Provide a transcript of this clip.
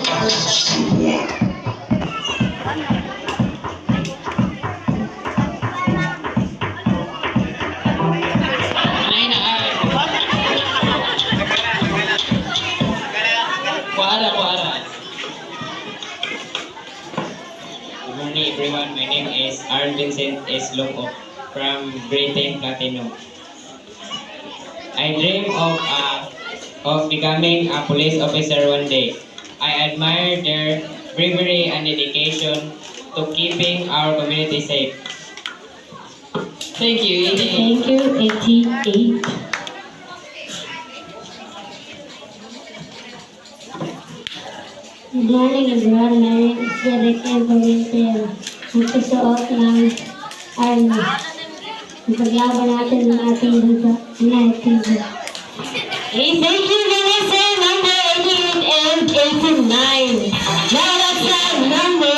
Kuara, kuara. Good morning everyone. My name is R. Vincent S. Loco from grade 10 Platinum. I dream of becoming a police officer one day. I admire their bravery and dedication to keeping our community safe. Thank you, Edie. Thank you, 88. Good morning everyone. My name is Derek M. Valentino. Magsusuot ng army. Ipaglaban natin ng ating bansa. United. Hey, thank you, Vanessa, number 88 and 89.